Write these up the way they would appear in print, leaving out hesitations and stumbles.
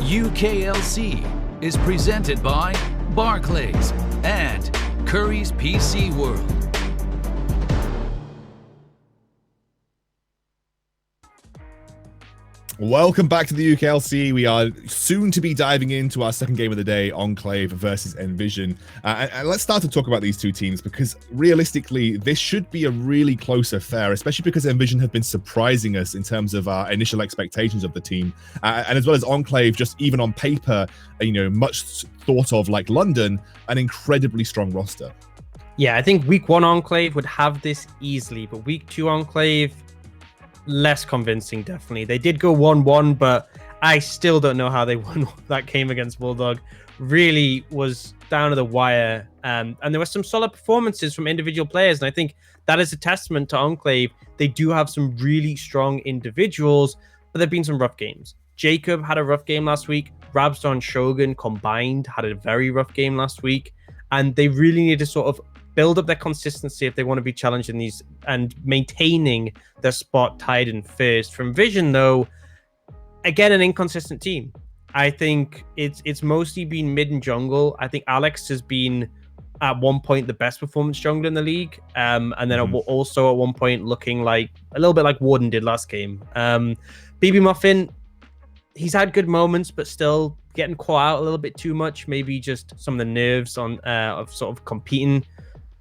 UKLC is presented by Barclays and Curry's PC World. Welcome back to the UKLC. We are soon to be diving into our second game of the day, Enclave versus Nvision. And let's start to talk about these two teams, because realistically, this should be a really close affair, especially because Nvision have been surprising us in terms of our initial expectations of the team. And as well as Enclave, just even on paper, much thought of like London, an incredibly strong roster. Yeah, I think week one Enclave would have this easily, but week two Enclave, less convincing, definitely. They did go 1-1, but I still don't know how they won that game against Bulldog. Really was down to the wire. And there were some solid performances from individual players. And I think that is a testament to Enclave. They do have some really strong individuals, but there have been some rough games. Jacob had a rough game last week. Rabstar and Shogun combined had a very rough game last week. And they really need to sort of build up their consistency if they want to be challenged in these and maintaining their spot tied in first. From Vision, though, again, an inconsistent team. I think it's mostly been mid and jungle. I think Alex has been at one point the best performance jungler in the league, and then also at one point looking like a little bit like Warden did last game. BB Muffin, he's had good moments, but still getting caught out a little bit too much. Maybe just some of the nerves on of sort of competing,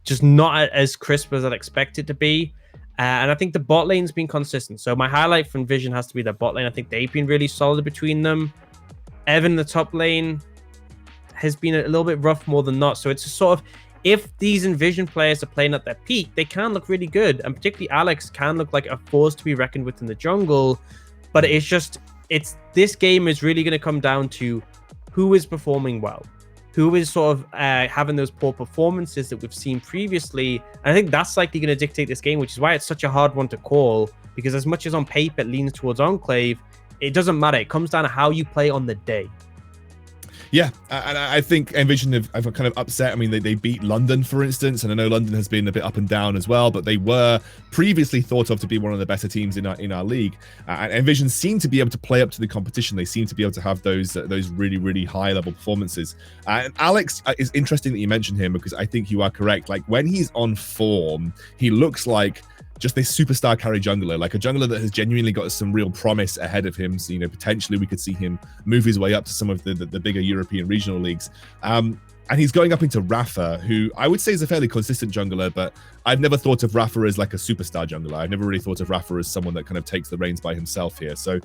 just not as crisp as I'd expect it to be. And I think the bot lane's been consistent. So my highlight from Vision has to be their bot lane. I think they've been really solid between them. Evan, the top lane, has been a little bit rough more than not. So it's a sort of, if these Envision players are playing at their peak, they can look really good. And particularly Alex can look like a force to be reckoned with in the jungle. But this game is really going to come down to who is performing well, who is sort of having those poor performances that we've seen previously. And I think that's likely going to dictate this game, which is why it's such a hard one to call, because as much as on paper it leans towards Enclave, it doesn't matter. It comes down to how you play on the day. Yeah, and I think Nvision have kind of upset. I mean, they beat London, for instance, and I know London has been a bit up and down as well, but they were previously thought of to be one of the better teams in our league. And Nvision seem to be able to play up to the competition. They seem to be able to have those really, really high level performances. And Alex, is interesting that you mentioned him, because I think you are correct. Like, when he's on form, he looks like just this superstar carry jungler, like a jungler that has genuinely got some real promise ahead of him. So, potentially we could see him move his way up to some of the bigger European regional leagues. And he's going up into Rafa, who I would say is a fairly consistent jungler, but I've never thought of Rafa as like a superstar jungler. I've never really thought of Rafa as someone that kind of takes the reins by himself here. So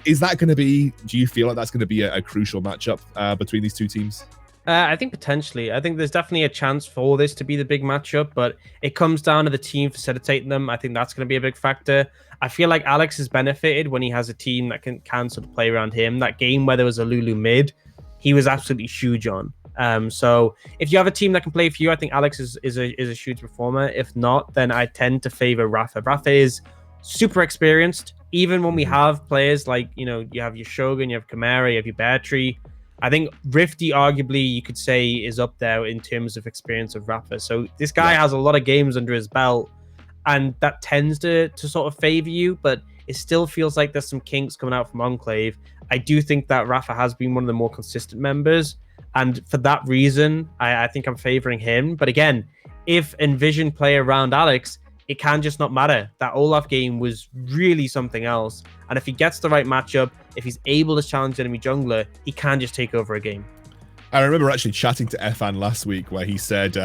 is that going to be, do you feel like that's going to be a crucial matchup between these two teams? I think potentially. I think there's definitely a chance for this to be the big matchup, but it comes down to the team facilitating them. I think that's going to be a big factor. I feel like Alex has benefited when he has a team that can sort of play around him. That game where there was a Lulu mid, he was absolutely huge on. So if you have a team that can play for you, I think Alex is a huge performer. If not, then I tend to favor Rafa. Rafa is super experienced. Even when we have players like, you have your Shogun, you have Chimera, you have your Bear Tree, I think Rifty, arguably, you could say, is up there in terms of experience of Rafa. So this guy has a lot of games under his belt, and that tends to sort of favor you, but it still feels like there's some kinks coming out from Enclave. I do think that Rafa has been one of the more consistent members, and for that reason, I think I'm favoring him. But again, if Envision play around Alex, it can just not matter. That Olaf game was really something else. And if he gets the right matchup, if he's able to challenge enemy jungler, he can just take over a game. I remember actually chatting to Efan last week where he said,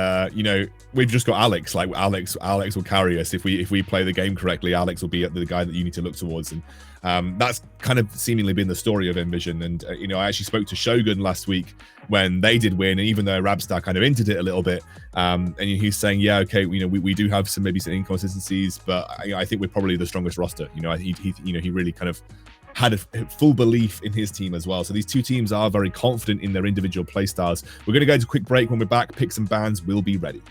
we've just got Alex. Like Alex will carry us if we play the game correctly. Alex will be the guy that you need to look towards, and that's kind of seemingly been the story of Nvision. And I actually spoke to Shogun last week when they did win, and even though Rabstar kind of hinted it a little bit, and he's saying, yeah, okay, we do have maybe some inconsistencies, but I think we're probably the strongest roster. He really kind of had a full belief in his team as well. So these two teams are very confident in their individual play styles. We're going to go into a quick break. When we're back, picks and bans will be ready.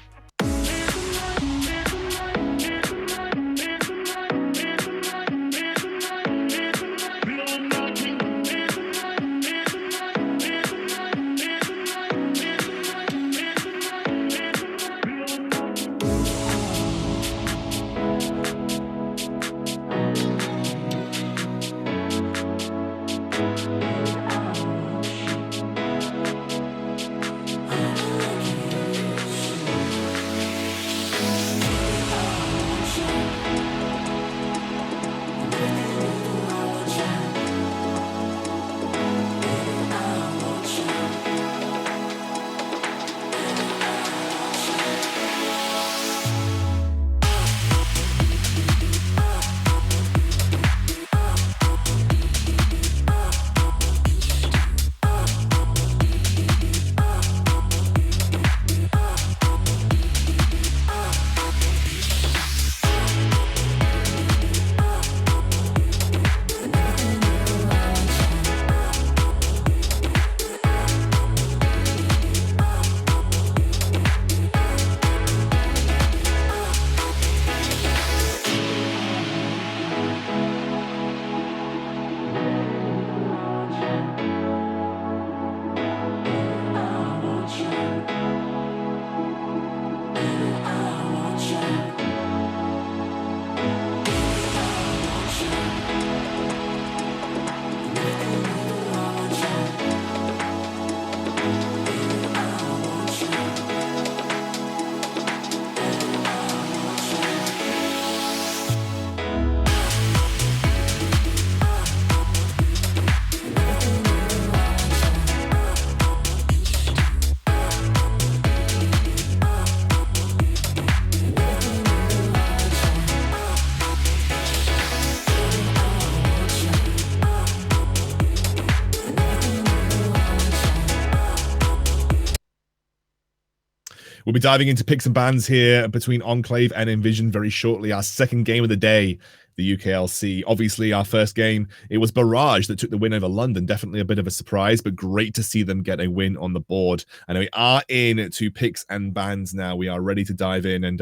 We'll be diving into picks and bans here between Enclave and Nvision very shortly. Our second game of the day, the UKLC. Obviously, our first game, it was Barrage that took the win over London. Definitely a bit of a surprise, but great to see them get a win on the board. And we are in to picks and bans now. We are ready to dive in, and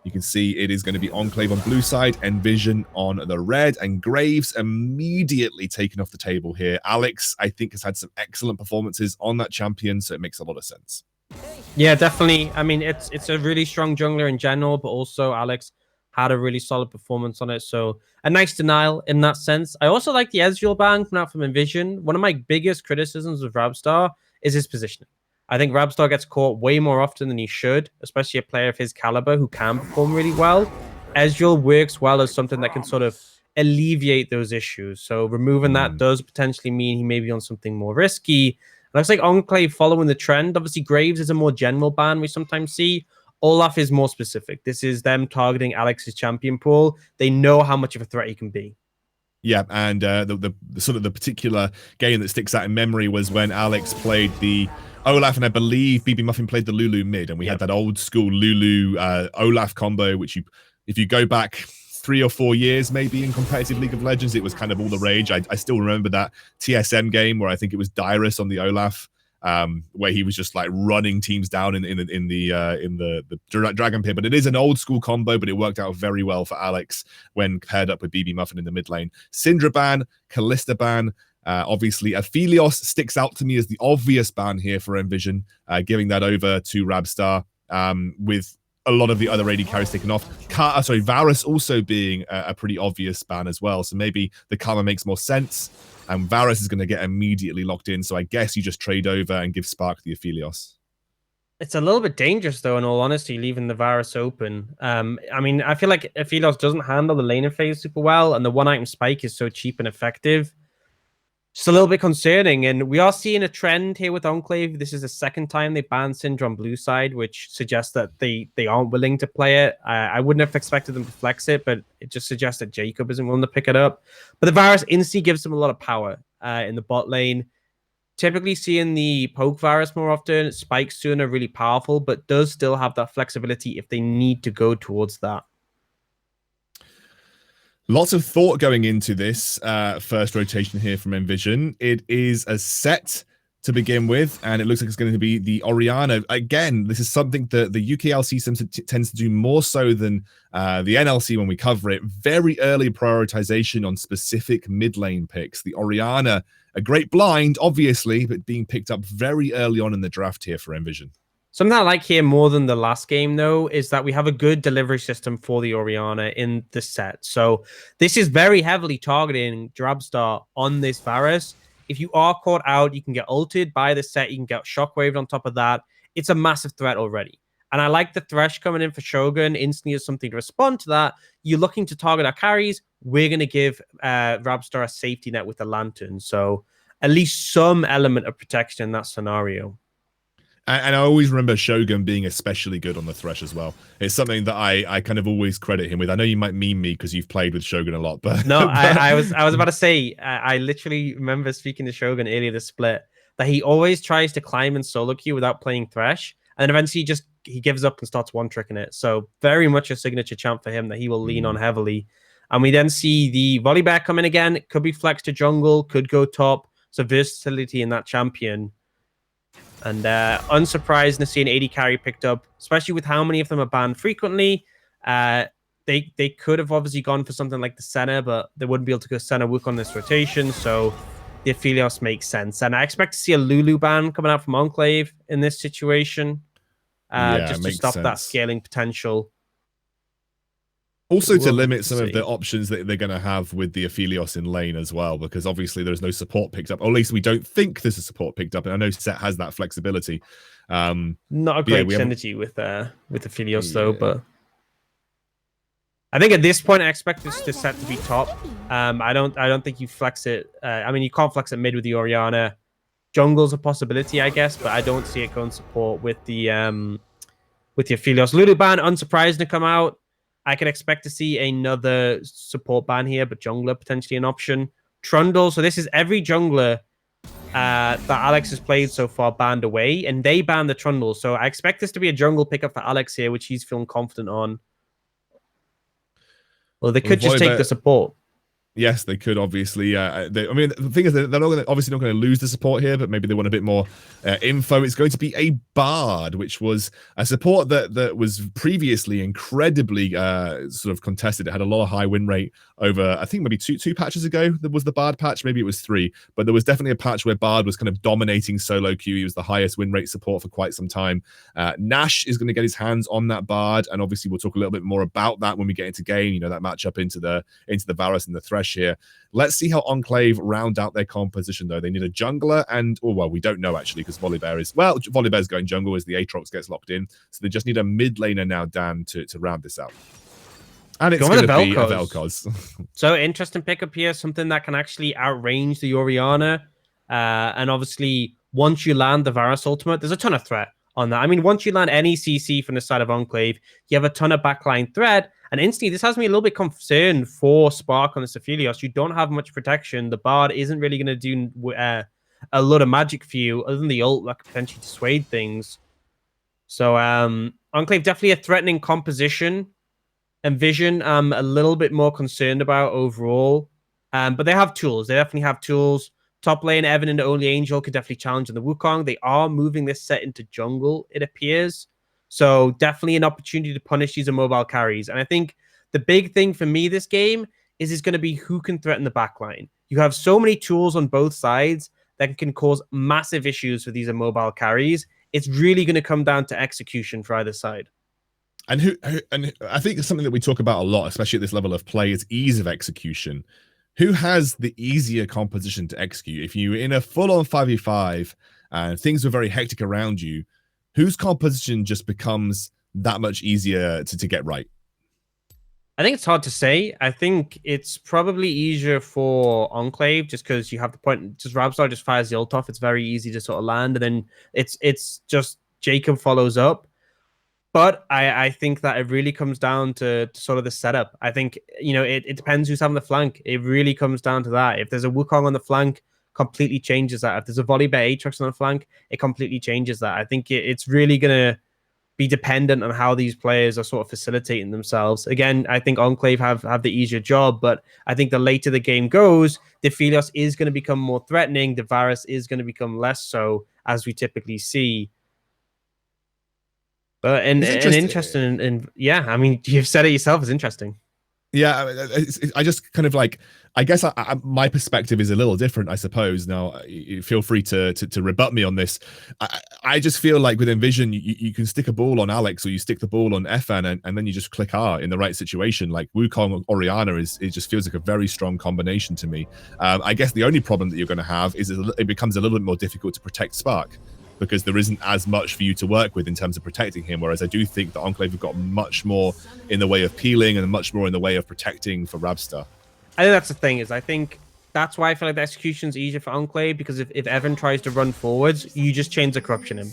you can see it is going to be Enclave on blue side, Nvision on the red, and Graves immediately taken off the table here. Alex, I think, has had some excellent performances on that champion, so it makes a lot of sense. Yeah, definitely. I mean, it's a really strong jungler in general, but also Alex had a really solid performance on it. So a nice denial in that sense. I also like the Ezreal ban coming out from Nvision. One of my biggest criticisms of Rabstar is his positioning. I think Rabstar gets caught way more often than he should, especially a player of his caliber who can perform really well. Ezreal works well as something that can sort of alleviate those issues. So removing that does potentially mean he may be on something more risky. Looks like Enclave following the trend. Obviously, Graves is a more general ban we sometimes see. Olaf is more specific. This is them targeting Alex's champion pool. They know how much of a threat he can be. Yeah, and the sort of the particular game that sticks out in memory was when Alex played the Olaf, and I believe BB Muffin played the Lulu mid, and we had that old school Lulu Olaf combo, which if you go back 3 or 4 years maybe in competitive League of Legends, it was kind of all the rage. I still remember that TSM game where I think it was Dyrus on the Olaf, where he was just like running teams down in the Dragon Pit. But it is an old school combo, but it worked out very well for Alex when paired up with BB Muffin in the mid lane. Syndra ban, Kalista ban. Obviously, Aphelios sticks out to me as the obvious ban here for Nvision, giving that over to Rabstar, with a lot of the other AD carries taken off. Varus also being a pretty obvious ban as well. So maybe the Karma makes more sense. And Varus is going to get immediately locked in. So I guess you just trade over and give Spark the Aphelios. It's a little bit dangerous, though, in all honesty, leaving the Varus open. I mean, I feel like Aphelios doesn't handle the laning phase super well, and the one-item spike is so cheap and effective. Just a little bit concerning, and we are seeing a trend here with Enclave. This is the second time they banned Syndra on blue side, which suggests that they aren't willing to play it. I wouldn't have expected them to flex it, but it just suggests that Jacob isn't willing to pick it up. But the Varus instantly gives them a lot of power in the bot lane. Typically seeing the poke Varus more often. Spikes soon are really powerful, but does still have that flexibility if they need to go towards that. Lots of thought going into this first rotation here from Nvision. It is a set to begin with, and it looks like it's going to be the Orianna. Again, this is something that the UKLC tends to do more so than the NLC when we cover it. Very early prioritization on specific mid lane picks. The Orianna, a great blind, obviously, but being picked up very early on in the draft here for Nvision. Something I like here more than the last game, though, is that we have a good delivery system for the Orianna in the set. So this is very heavily targeting Drabstar on this Varus. If you are caught out, you can get ulted by the set. You can get shockwaved on top of that. It's a massive threat already. And I like the Thresh coming in for Shogun instantly as something to respond to that. You're looking to target our carries. We're going to give Rabstar a safety net with the Lantern. So at least some element of protection in that scenario. And I always remember Shogun being especially good on the Thresh as well. It's something that I kind of always credit him with. I know you might meme me because you've played with Shogun a lot, but no, I was about to say I literally remember speaking to Shogun earlier this split that he always tries to climb in solo queue without playing Thresh, and then eventually he gives up and starts one-tricking it. So very much a signature champ for him that he will lean on heavily. And we then see the Volibear come in again. It could be flex to jungle, could go top. So versatility in that champion. And unsurprised to see an AD carry picked up, especially with how many of them are banned frequently. They could have obviously gone for something like the Senna, but they wouldn't be able to go Senna Wook on this rotation. So the Aphelios makes sense. And I expect to see a Lulu ban coming out from Enclave in this situation. Just to stop that scaling potential. Also to limit some of the options that they're going to have with the Aphelios in lane as well, because obviously there's no support picked up, or at least we don't think there's a support picked up. And I know Set has that flexibility. Not a great synergy with Aphelios though, but I think at this point I expect this set to be top. I don't think you flex it. I mean, you can't flex it mid with the Orianna. Jungle's a possibility, I guess, but I don't see it going support with the Aphelios. Lulu ban, unsurprised to come out. I can expect to see another support ban here, but jungler potentially an option. Trundle, so this is every jungler that Alex has played so far banned away, and they banned the Trundle. So I expect this to be a jungle pickup for Alex here, which he's feeling confident on. Well, they could just take the support. Yes, they could obviously. I mean, the thing is, they're obviously not going to lose the support here, but maybe they want a bit more info. It's going to be a Bard, which was a support that was previously incredibly sort of contested. It had a lot of high win rate over, I think maybe two patches ago. There was the Bard patch, maybe it was 3, but there was definitely a patch where Bard was kind of dominating solo queue. He was the highest win rate support for quite some time. Nash is going to get his hands on that Bard, and obviously we'll talk a little bit more about that when we get into game. You know, that matchup into the Varus and the Thresh here. Let's see how Enclave round out their composition, though. They need a jungler and, well, we don't know actually, because Volibear's going jungle as the Aatrox gets locked in. So they just need a mid laner now, Dan, to round this out. And it's going to be a Vel'Koz. So interesting pickup here, something that can actually outrange the Orianna. And obviously, once you land the Varus ultimate, there's a ton of threat on that. I mean, once you land any CC from the side of Enclave, you have a ton of backline threat. And instantly, this has me a little bit concerned for Spark on this Aphelios. You don't have much protection. The Bard isn't really going to do a lot of magic for you, other than the ult that could potentially dissuade things. So, Enclave definitely a threatening composition. Nvision, I'm a little bit more concerned about overall. But they have tools. They definitely have tools. Top lane, Evan and Only Angel could definitely challenge in the Wukong. They are moving this set into jungle, it appears. So definitely an opportunity to punish these immobile carries. And I think the big thing for me this game is going to be who can threaten the backline. You have so many tools on both sides that can cause massive issues for these immobile carries. It's really going to come down to execution for either side. And I think it's something that we talk about a lot, especially at this level of play, is ease of execution. Who has the easier composition to execute? If you're in a full-on 5v5 and things were very hectic around you, whose composition just becomes that much easier to get right? I think it's hard to say. I think it's probably easier for Enclave just because you have the point. Just Rabstar just fires the ult off. It's very easy to sort of land, and then it's just Jacob follows up. But I think that it really comes down to sort of the setup. I think, you know, it depends who's having the flank. It really comes down to that. If there's a Wukong on the flank, completely changes that. If there's a Volibear Aatrox on the flank, it completely changes that. I think it's really going to be dependent on how these players are sort of facilitating themselves. Again, I think Enclave have the easier job, but I think the later the game goes, the Aphelios is going to become more threatening. The Varus is going to become less so, as we typically see. But and interesting, and yeah, I mean, you've said it yourself. It's interesting. Yeah, I just kind of like, I guess my perspective is a little different, I suppose. Now, feel free to rebut me on this. I just feel like with Nvision, you can stick a ball on Alex or you stick the ball on FN and then you just click R in the right situation. Like Wukong or Orianna it just feels like a very strong combination to me. I guess the only problem that you're going to have is it becomes a little bit more difficult to protect Spark, because there isn't as much for you to work with in terms of protecting him, whereas I do think that Enclave have got much more in the way of peeling and much more in the way of protecting for Rabstar. I think that's the thing, is I think that's why I feel like the execution's easier for Enclave, because if Evan tries to run forwards, you just chains of corruption him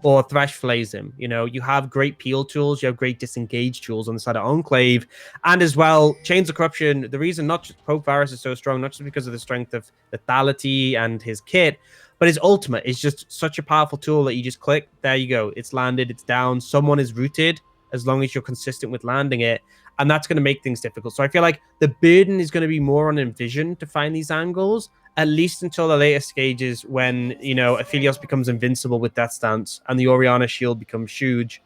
or Thresh flays him. You know, you have great peel tools, you have great disengage tools on the side of Enclave, and as well, chains of corruption. The reason not just Poke Varus is so strong, not just because of the strength of lethality and his kit, but his ultimate is just such a powerful tool that you just click, there you go, it's landed, it's down, someone is rooted, as long as you're consistent with landing it, and that's going to make things difficult. So I feel like the burden is going to be more on Nvision to find these angles, at least until the later stages when, you know, Aphelios becomes invincible with Death Stance and the Orianna shield becomes huge.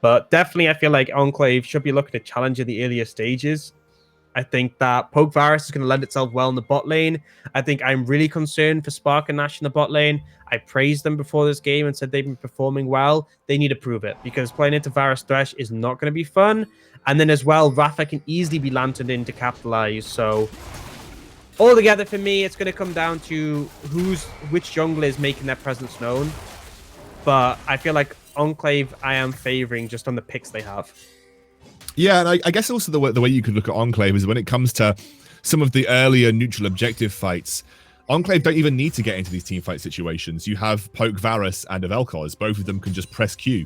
But definitely I feel like Enclave should be looking to challenge in the earlier stages. I think that Poke Varus is going to lend itself well in the bot lane. I think I'm really concerned for Spark and Nash in the bot lane. I praised them before this game and said they've been performing well. They need to prove it, because playing into Varus Thresh is not going to be fun. And then as well, Rafa can easily be lanterned in to capitalize. So altogether for me, it's going to come down to which jungler is making their presence known. But I feel like Enclave I am favoring just on the picks they have. Yeah, and I guess also the way you could look at Enclave is when it comes to some of the earlier neutral objective fights, Enclave don't even need to get into these team fight situations. You have Poke Varus and Vel'Koz. Both of them can just press Q.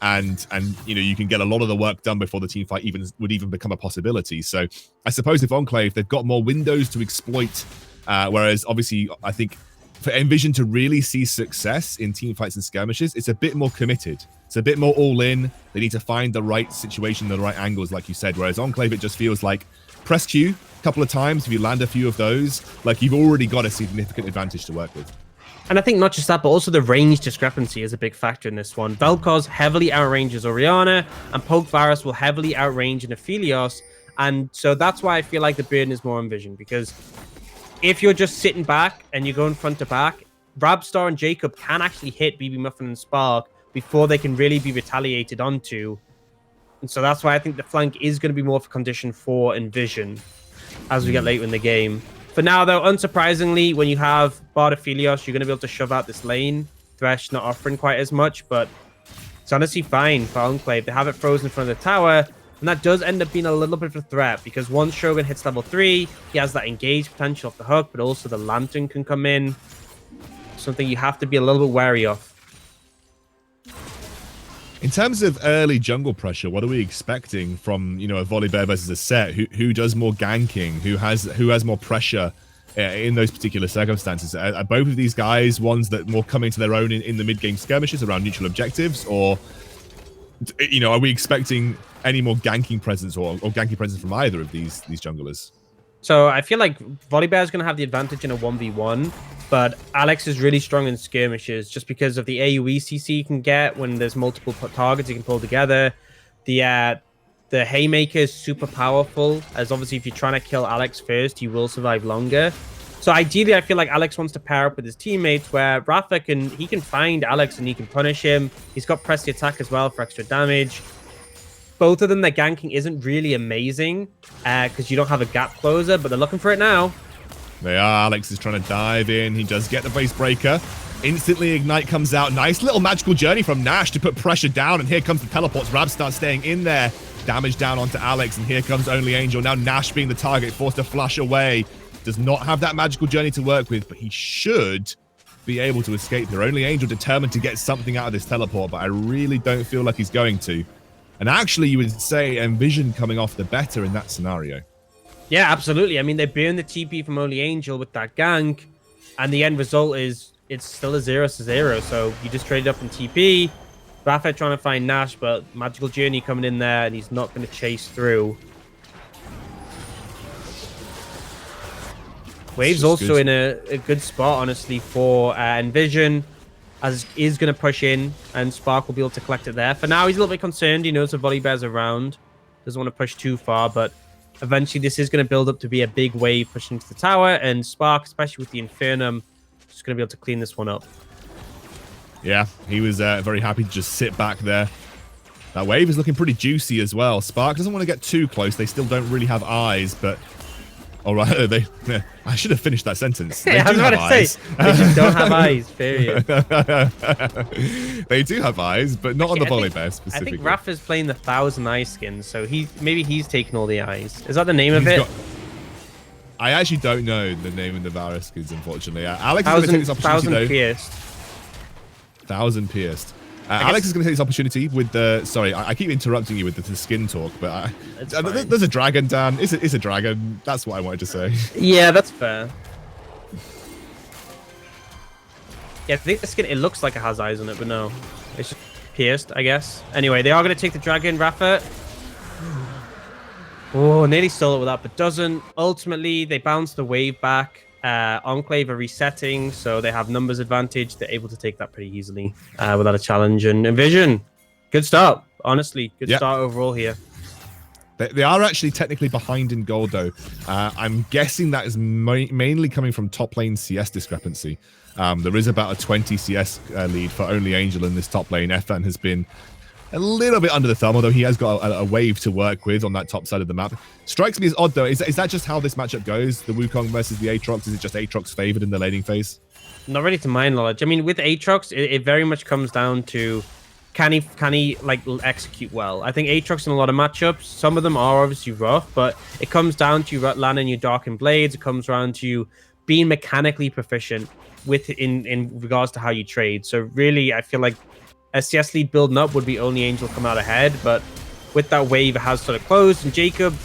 And you know, you can get a lot of the work done before the team fight would even become a possibility. So I suppose if Enclave, they've got more windows to exploit, whereas obviously I think for Nvision to really see success in team fights and skirmishes, it's a bit more committed. It's a bit more all in. They need to find the right situation, the right angles, like you said. Whereas Enclave, it just feels like press Q a couple of times. If you land a few of those, like you've already got a significant advantage to work with. And I think not just that, but also the range discrepancy is a big factor in this one. Vel'Koz heavily outranges Orianna, and Poke Varus will heavily outrange Aphelios. And so that's why I feel like the burden is more on Vision, because if you're just sitting back and you're going front to back, Rabstar and Jacob can actually hit BB Muffin and Spark before they can really be retaliated onto. And so that's why I think the flank is going to be more of a condition for Nvision as we get later in the game. For now, though, unsurprisingly, when you have Bard Aphelios, you're going to be able to shove out this lane. Thresh not offering quite as much, but it's honestly fine for Enclave. They have it frozen in front of the tower, and that does end up being a little bit of a threat, because once Shogun hits level 3, he has that engage potential off the hook, but also the Lantern can come in. Something you have to be a little bit wary of. In terms of early jungle pressure, what are we expecting from, you know, a Volibear versus a Set? Who does more ganking? Who has more pressure in those particular circumstances? Are both of these guys ones that more come into their own in the mid-game skirmishes around neutral objectives? Or, you know, are we expecting any more ganking presence or ganking presence from either of these junglers? So I feel like Volibear is going to have the advantage in a 1v1, but Alex is really strong in skirmishes just because of the AoE CC you can get when there's multiple targets you can pull together. The Haymaker is super powerful, as obviously if you're trying to kill Alex first, you will survive longer. So ideally, I feel like Alex wants to pair up with his teammates, where Rafa can find Alex and he can punish him. He's got press the attack as well for extra damage. Both of them, their ganking isn't really amazing because you don't have a gap closer, but they're looking for it now. They are. Alex is trying to dive in. He does get the base breaker. Instantly, Ignite comes out. Nice little magical journey from Nash to put pressure down, and here comes the teleports. Rab starts staying in there. Damage down onto Alex, and here comes Only Angel. Now Nash being the target, forced to flash away. Does not have that magical journey to work with, but he should be able to escape here. Only Angel determined to get something out of this teleport, but I really don't feel like he's going to. And actually, you would say Nvision coming off the better in that scenario. Yeah, absolutely. I mean, they burn the TP from Only Angel with that gank, and the end result is it's still a 0-0. So you just traded up in TP. Rafa trying to find Nash, but Magical Journey coming in there, and he's not going to chase through. Wave's also in a good spot, honestly, for Nvision, as is going to push in, and Spark will be able to collect it there. For now, he's a little bit concerned. He knows the Volibear's around. Doesn't want to push too far, but eventually this is going to build up to be a big wave pushing to the tower, and Spark, especially with the Infernum, is going to be able to clean this one up. Yeah, he was very happy to just sit back there. That wave is looking pretty juicy as well. Spark doesn't want to get too close. They still don't really have eyes, but... All right, I should have finished that sentence. They I was about to say, they just don't have eyes, period. They do have eyes, but not on the Volibear specifically. I think Rafa's playing the 1,000 eye skins, so maybe he's taking all the eyes. Is that the name of it? I actually don't know the name of the Varus skins, unfortunately. Alex is going to take this opportunity, 1,000 pierced. 1,000 pierced. Alex is going to take this opportunity with the... Sorry, I keep interrupting you with the skin talk, but there's a dragon, Dan. It's a dragon. That's what I wanted to say. Yeah, that's fair. Yeah, I think the skin, it looks like it has eyes on it, but no. It's just pierced, I guess. Anyway, they are going to take the dragon, Rafa. Oh, nearly stole it with that, but doesn't. Ultimately, they bounce the wave back. Enclave are resetting, so they have numbers advantage. They're able to take that pretty easily without a challenge. And Nvision, good start. Honestly, good start overall here. They are actually technically behind in gold, though. I'm guessing that is mainly coming from top lane CS discrepancy. There is about a 20 CS lead for Only Angel in this top lane. Ethan has been a little bit under the thumb, although he has got a wave to work with on that top side of the map. Strikes me as odd, though. Is that just how this matchup goes? The Wukong versus the Aatrox? Is it just Aatrox favored in the laning phase? Not really to my knowledge. I mean, with Aatrox, it very much comes down to can he like execute well. I think Aatrox in a lot of matchups, some of them are obviously rough, but it comes down to landing your Darkened Blades. It comes around to being mechanically proficient in regards to how you trade. So really, I feel like a CS lead building up would be Only Angel come out ahead, but with that wave, it has sort of closed, and Jacob...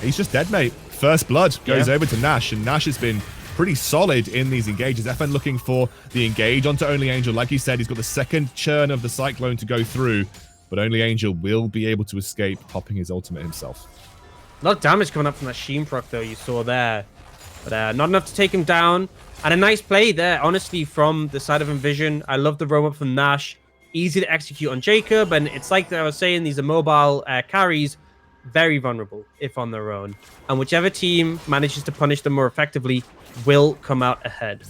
He's just dead, mate. First blood goes over to Nash, and Nash has been pretty solid in these engages. FN looking for the engage onto Only Angel. Like you said, he's got the second churn of the Cyclone to go through, but Only Angel will be able to escape, popping his ultimate himself. A lot of damage coming up from that Sheen proc, though, you saw there. But not enough to take him down. And a nice play there, honestly, from the side of Nvision. I love the roam up from Nash. Easy to execute on Jacob. And it's like I was saying, these are mobile carries. Very vulnerable if on their own. And whichever team manages to punish them more effectively will come out ahead.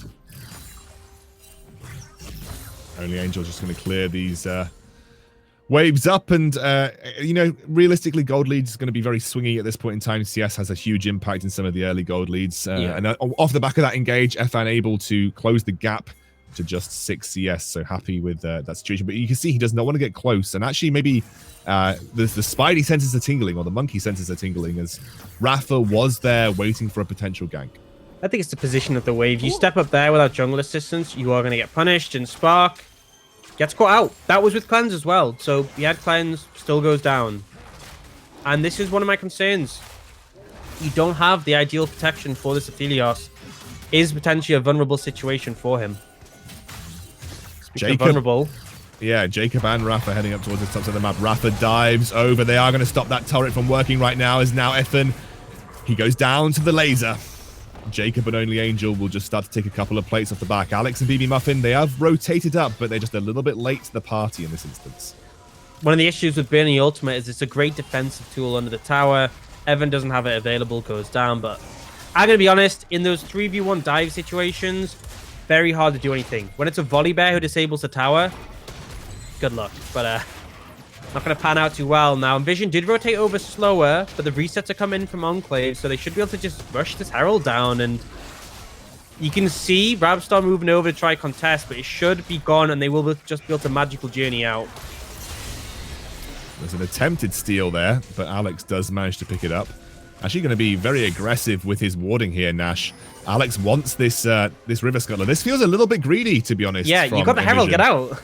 Only Angel just going to clear these waves up, and you know, realistically, gold leads is going to be very swingy at this point in time. CS has a huge impact in some of the early gold leads, and off the back of that engage, FN able to close the gap to just 6 CS. So happy with that situation, but you can see he does not want to get close, and actually maybe the Spidey senses are tingling, or the monkey senses are tingling, as Rafa was there waiting for a potential gank. I think it's the position of the wave. You step up there without jungle assistance, you are going to get punished, and Spark gets caught out. That was with Cleanse as well. So he had Cleanse, still goes down. And this is one of my concerns. You don't have the ideal protection for this Aphelios. Is potentially a vulnerable situation for him. Speaking of vulnerable. Yeah, Jacob and Rafa heading up towards the top side of the map. Rafa dives over. They are going to stop that turret from working right now, as now FN, he goes down to the laser. Jacob and Only Angel will just start to take a couple of plates off the back. Alex and BB Muffin, they have rotated up, but they're just a little bit late to the party in this instance. One of the issues with burning the ultimate is it's a great defensive tool under the tower. Evan doesn't have it available, goes down, but I'm going to be honest, in those 3v1 dive situations, very hard to do anything. When it's a volley bear who disables the tower, good luck, but not going to pan out too well. Now, Nvision did rotate over slower, but the resets are coming from Enclave, so they should be able to just rush this Herald down, and you can see Rabstar moving over to try contest, but it should be gone, and they will just be able to magical journey out. There's an attempted steal there, but Alex does manage to pick it up. Actually going to be very aggressive with his warding here, Nash. Alex wants this this River Scuttler. This feels a little bit greedy, to be honest. Yeah, you got the Herald, get out.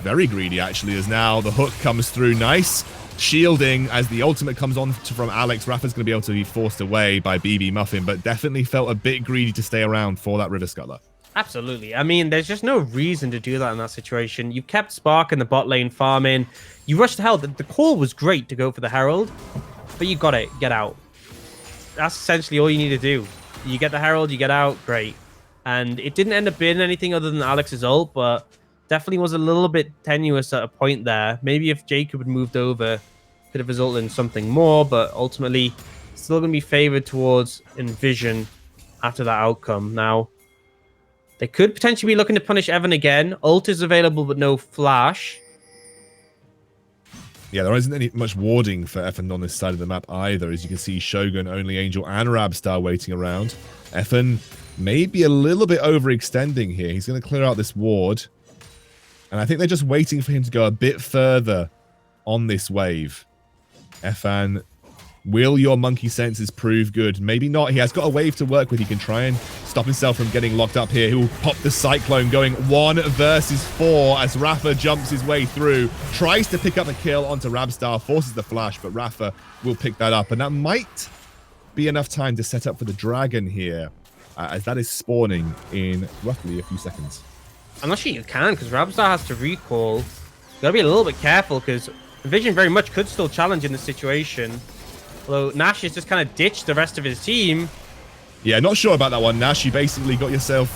Very greedy, actually, as now the hook comes through. Nice shielding as the ultimate comes on from Alex. Rafa's going to be able to be forced away by BB Muffin, but definitely felt a bit greedy to stay around for that River Scuttler. Absolutely. I mean, there's just no reason to do that in that situation. You kept Spark in the bot lane farming. You rushed to hell. The call was great to go for the Herald, but you got it. Get out. That's essentially all you need to do. You get the Herald, you get out, great. And it didn't end up being anything other than Alex's ult, but definitely was a little bit tenuous at a point there. Maybe if Jacob had moved over, could have resulted in something more, but ultimately still going to be favored towards Nvision after that outcome. Now, they could potentially be looking to punish Evan again. Ult is available, but no flash. Yeah, there isn't any much warding for Evan on this side of the map either. As you can see, Shogun, Only Angel, and Rabstar waiting around. Evan may be a little bit overextending here. He's going to clear out this ward. And I think they're just waiting for him to go a bit further on this wave. Efan, will your monkey senses prove good? Maybe not. He has got a wave to work with. He can try and stop himself from getting locked up here. He will pop the Cyclone, going 1 versus 4 as Rafa jumps his way through. Tries to pick up a kill onto Rabstar, forces the flash, but Rafa will pick that up. And that might be enough time to set up for the Dragon here, as that is spawning in roughly a few seconds. I'm not sure you can, because Rabstar has to recall. You gotta be a little bit careful, because Nvision very much could still challenge in this situation. Although Nash has just kind of ditched the rest of his team. Yeah, not sure about that one, Nash. You basically got yourself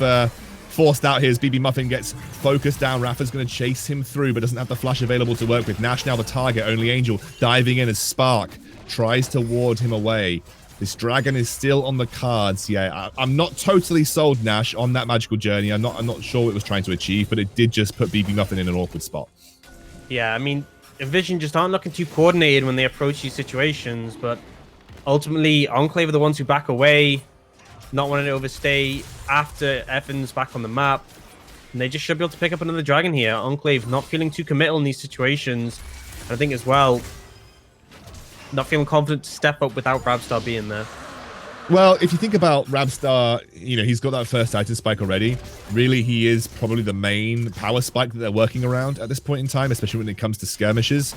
forced out here as BB Muffin gets focused down. Rafa's going to chase him through, but doesn't have the flash available to work with. Nash now the target. Only Angel diving in as Spark tries to ward him away. This Dragon is still on the cards. Yeah, I'm not totally sold, Nash, on that magical journey. I'm not sure what it was trying to achieve, but it did just put BB Muffin in an awkward spot. Yeah, I mean, Nvision just aren't looking too coordinated when they approach these situations, but ultimately, Enclave are the ones who back away, not wanting to overstay after Evan's back on the map, and they just should be able to pick up another Dragon here. Enclave not feeling too committal in these situations, and I think as well, not feeling confident to step up without Rabstar being there. Well, if you think about Rabstar, you know, he's got that first item spike already. Really, he is probably the main power spike that they're working around at this point in time, especially when it comes to skirmishes.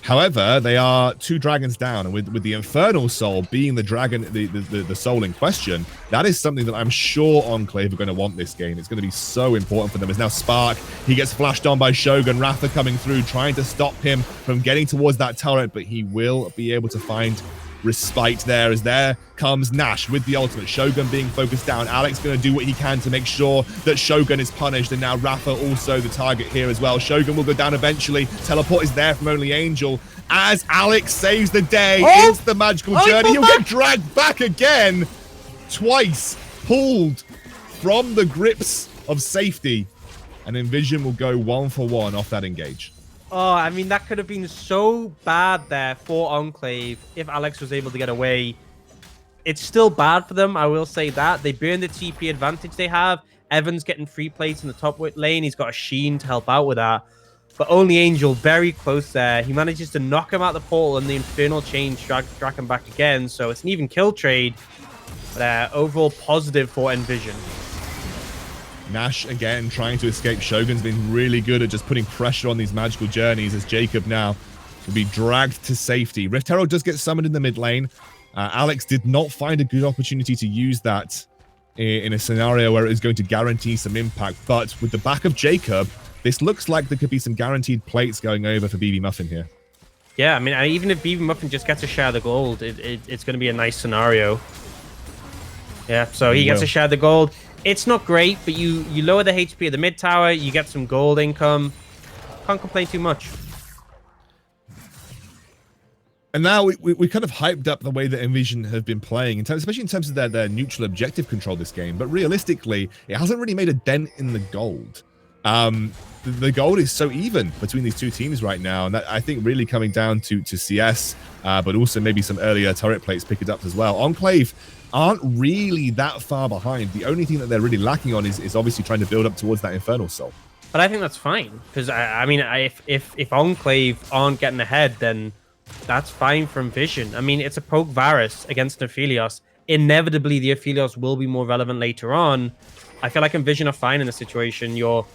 However, they are 2 dragons down, and with the Infernal Soul being the dragon, the soul in question, that is something that I'm sure Enclave are going to want this game. It's going to be so important for them. As now Spark, he gets flashed on by Shogun. Rafa coming through, trying to stop him from getting towards that turret, but he will be able to find respite there, as there comes Nash with the ultimate. Shogun being focused down. Alex going to do what he can to make sure that Shogun is punished, and now Rafa also the target here as well. Shogun will go down eventually. Teleport is there from only Angel as Alex saves the day. It's the magical journey. He'll get dragged back again, twice pulled from the grips of safety, and Nvision will go 1 for 1 off that engage. Oh, I mean, that could have been so bad there for Enclave if Alex was able to get away. It's still bad for them, I will say that. They burn the TP advantage they have. Evan's getting free plates in the top lane. He's got a Sheen to help out with that. But only Angel very close there. He manages to knock him out the portal, and the Infernal Chain drag him back again. So it's an even kill trade. But overall positive for Nvision. Nash again trying to escape. Shogun's been really good at just putting pressure on these magical journeys, as Jacob now will be dragged to safety. Rift Herald does get summoned in the mid lane. Alex did not find a good opportunity to use that in a scenario where it is going to guarantee some impact. But with the back of Jacob, this looks like there could be some guaranteed plates going over for BB Muffin here. Yeah, I mean, even if BB Muffin just gets a share of the gold, it's going to be a nice scenario. Yeah, so he gets a share of the gold. It's not great, but you lower the HP of the mid tower, you get some gold income. Can't complain too much. And now we kind of hyped up the way that Nvision have been playing, especially in terms of their neutral objective control this game. But realistically, it hasn't really made a dent in the gold. The gold is so even between these two teams right now, and that I think really coming down to CS, but also maybe some earlier turret plates pick it up as well. Enclave aren't really that far behind. The only thing that they're really lacking on is obviously trying to build up towards that Infernal Soul. But I think that's fine, because I mean, if Enclave aren't getting ahead, then that's fine for Nvision. I mean, it's a poke Varus against an Aphelios. Inevitably, the Aphelios will be more relevant later on. I feel like Nvision are fine in the situation. You're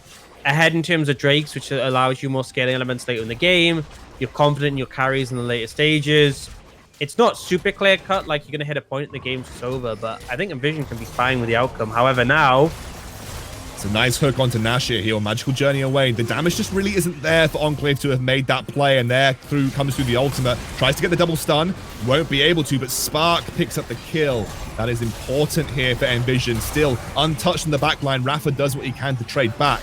ahead in terms of Drakes, which allows you more scaling elements later in the game. You're confident in your carries in the later stages. It's not super clear cut, like you're going to hit a point and the game's just over, but I think Nvision can be fine with the outcome. However, now it's a nice hook onto Nash here. He'll magical journey away. The damage just really isn't there for Enclave to have made that play, and there comes through the ultimate. Tries to get the double stun. Won't be able to, but Spark picks up the kill. That is important here for Nvision. Still untouched in the backline. Rafa does what he can to trade back.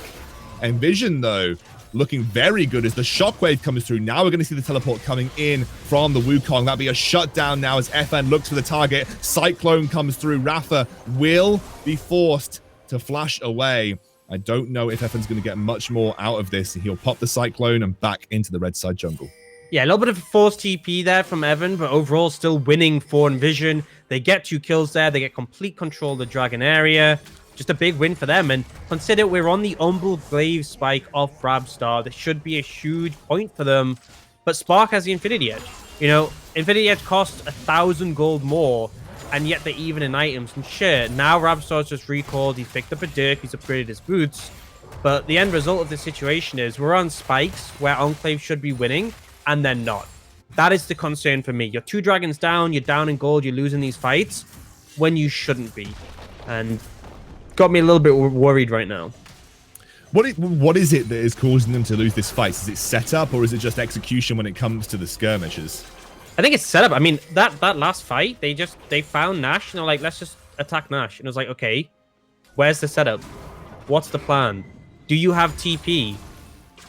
Nvision, though, looking very good as the shockwave comes through. Now we're going to see the teleport coming in from the Wukong. That'll be a shutdown now as FN looks for the target. Cyclone comes through. Rafa will be forced to flash away. I don't know if FN's going to get much more out of this. He'll pop the Cyclone and back into the red side jungle. Yeah, a little bit of a forced TP there from Evan, but overall still winning for Nvision. They get 2 kills there. They get complete control of the Dragon area. Just a big win for them. And consider we're on the Umbral Glaive spike of Frabstar. This should be a huge point for them. But Spark has the Infinity Edge. You know, Infinity Edge costs 1,000 gold more, and yet they're even in items. And sure, now Frabstar's just recalled. He picked up a Dirk. He's upgraded his boots. But the end result of this situation is we're on spikes where Enclave should be winning, and they're not. That is the concern for me. You're 2 dragons down. You're down in gold. You're losing these fights when you shouldn't be. And got me a little bit worried right now. What is it that is causing them to lose this fight? Is it setup, or is it just execution when it comes to the skirmishes? I think it's setup. I mean, that last fight, they found Nash and they're like, let's just attack Nash. And it was like, okay, where's the setup? What's the plan? Do you have TP?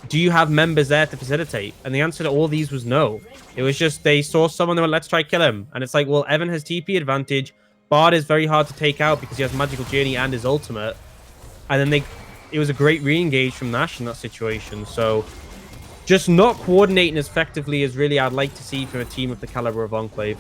Do you have members there to facilitate? And the answer to all these was no. It was just they saw someone, they were let's try kill him. And it's like, well, Evan has TP advantage. Bard is very hard to take out because he has Magical Journey and his ultimate. And then it was a great re-engage from Nash in that situation. So just not coordinating as effectively as really I'd like to see from a team of the caliber of Enclave.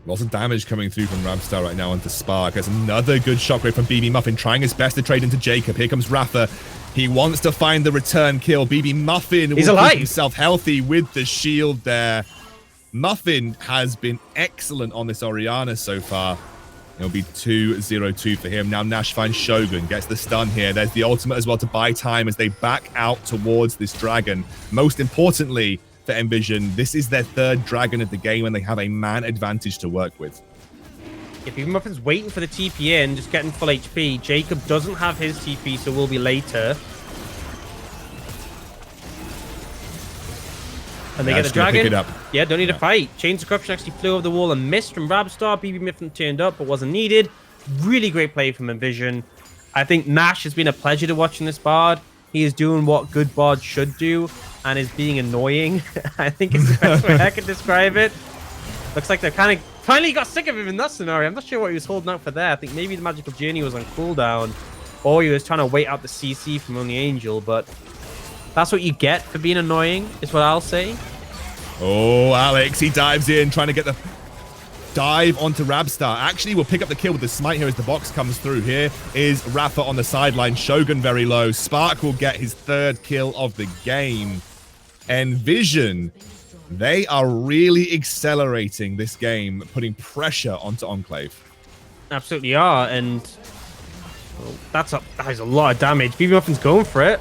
Lots of damage coming through from Ramstar right now onto Spark. There's another good shockwave from BB Muffin, trying his best to trade into Jacob. Here comes Rafa. He wants to find the return kill. BB Muffin will keep himself healthy with the shield there. Muffin has been excellent on this Orianna so far. It'll be 2-0-2 for him. Now Nash finds Shogun, gets the stun here. There's the ultimate as well to buy time as they back out towards this dragon. Most importantly for Nvision, this is their third dragon of the game and they have a man advantage to work with. If even Muffin's waiting for the TP in, just getting full HP, Jacob doesn't have his TP, so will be later. And they get the dragon. Pick it up. Yeah, don't need a fight. Chains of Corruption actually flew over the wall and missed from Rabstar. BB Muffin turned up, but wasn't needed. Really great play from Nvision. I think Nash has been a pleasure to watch in this Bard. He is doing what good Bards should do and is being annoying. I think it's the best way I can describe it. Looks like they're kind of finally got sick of him in that scenario. I'm not sure what he was holding out for there. I think maybe the Magical Journey was on cooldown, or he was trying to wait out the CC from Only Angel, but that's what you get for being annoying, is what I'll say. Oh, Alex, he dives in, trying to get the dive onto Rabstar. Actually, we'll pick up the kill with the smite here as the box comes through. Here is Rafa on the sideline. Shogun very low. Spark will get his third kill of the game. Nvision, they are really accelerating this game, putting pressure onto Enclave. Absolutely are, and that is a lot of damage. BB Muffin's going for it.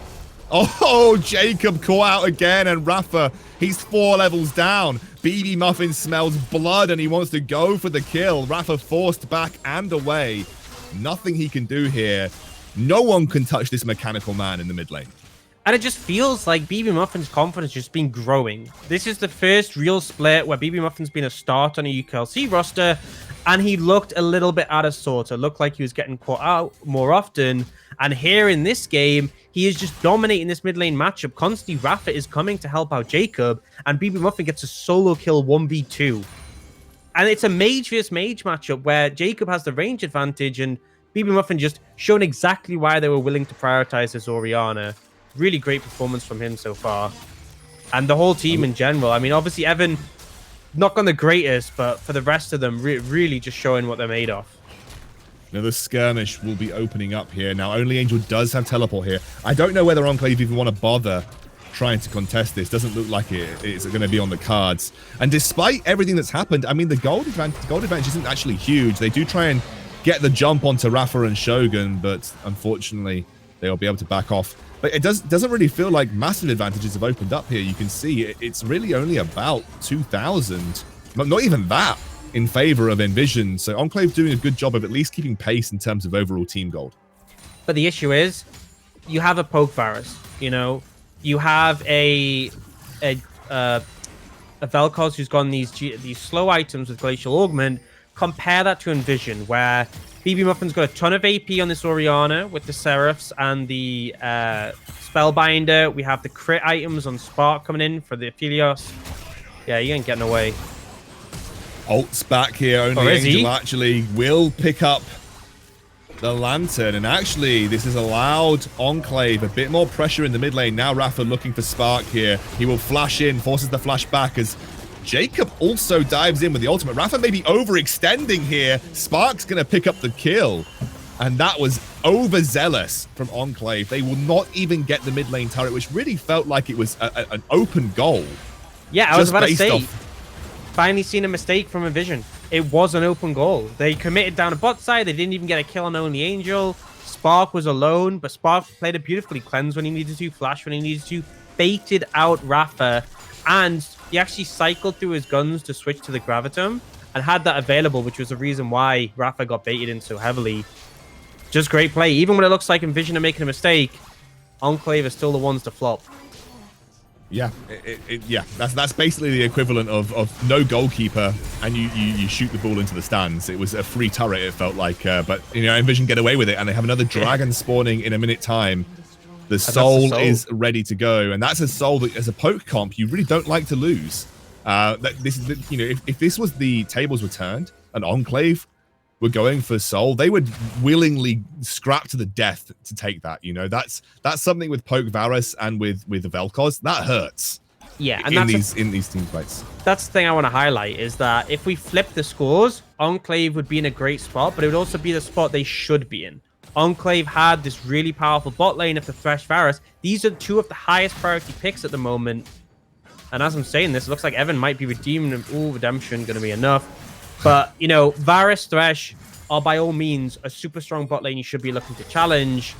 Oh, Jacob caught out again, and Rafa, he's 4 levels down. BB Muffin smells blood, and he wants to go for the kill. Rafa forced back and away. Nothing he can do here. No one can touch this mechanical man in the mid lane. And it just feels like BB Muffin's confidence just been growing. This is the first real split where BB Muffin's been a start on a UKLC roster, and he looked a little bit out of sorts. It looked like he was getting caught out more often. And here in this game, he is just dominating this mid lane matchup. Constantly, Rafa is coming to help out Jacob, and BB Muffin gets a solo kill 1v2. And it's a mage versus mage matchup where Jacob has the range advantage, and BB Muffin just shown exactly why they were willing to prioritize this Orianna. Really great performance from him so far. And the whole team in general. I mean, obviously, Evan, not gone the greatest, but for the rest of them, really just showing what they're made of. Another skirmish will be opening up here. Now, Only Angel does have teleport here. I don't know whether Enclave even want to bother trying to contest this. Doesn't look like it's going to be on the cards. And despite everything that's happened, I mean, the gold advantage isn't actually huge. They do try and get the jump onto Rafa and Shogun, but unfortunately, they'll be able to back off. But it doesn't really feel like massive advantages have opened up here. You can see it's really only about 2,000, not even that, in favor of Nvision. So Enclave doing a good job of at least keeping pace in terms of overall team gold. But the issue is, you have a poke Varus, you know, you have a Vel'Koz who's gone these slow items with Glacial Augment. Compare that to Nvision, where BB Muffin's got a ton of AP on this Orianna with the Seraphs and the Spellbinder. We have the crit items on Spark coming in for the Aphelios. Yeah, you ain't getting away. Ult's back here. Only Angel actually will pick up the Lantern. And actually, this has allowed Enclave a bit more pressure in the mid lane. Now Rafa looking for Spark here. He will flash in, forces the flash back as Jacob also dives in with the ultimate. Rafa may be overextending here. Spark's going to pick up the kill. And that was overzealous from Enclave. They will not even get the mid lane turret, which really felt like it was an open goal. Yeah, I was about to say, finally seen a mistake from Nvision. It was an open goal. They committed down a bot side. They didn't even get a kill on Only Angel. Spark was alone, but Spark played it beautifully. Cleanse when he needed to, flash when he needed to, baited out Rafa, and he actually cycled through his guns to switch to the Gravitum and had that available, which was the reason why Rafa got baited in so heavily. Just great play. Even when it looks like Nvision are making a mistake, Enclave are still the ones to flop. Yeah, yeah, that's basically the equivalent of no goalkeeper and you shoot the ball into the stands. It was a free turret, it felt like, but you know, Nvision get away with it, and they have another dragon spawning in a minute time. The soul is ready to go, and that's a soul that, as a poke comp, you really don't like to lose. This is, you know, if this was the tables were turned and Enclave were going for soul, they would willingly scrap to the death to take that. You know, that's something with poke Varus and with the Vel'Koz that hurts. Yeah, and in these team fights. That's the thing I want to highlight, is that if we flip the scores, Enclave would be in a great spot, but it would also be the spot they should be in. Enclave had this really powerful bot lane of the Thresh Varus. These are two of the highest priority picks at the moment. And as I'm saying this, it looks like Evan might be redeeming them. Ooh, redemption going to be enough. But, you know, Varus, Thresh, are by all means a super strong bot lane you should be looking to challenge.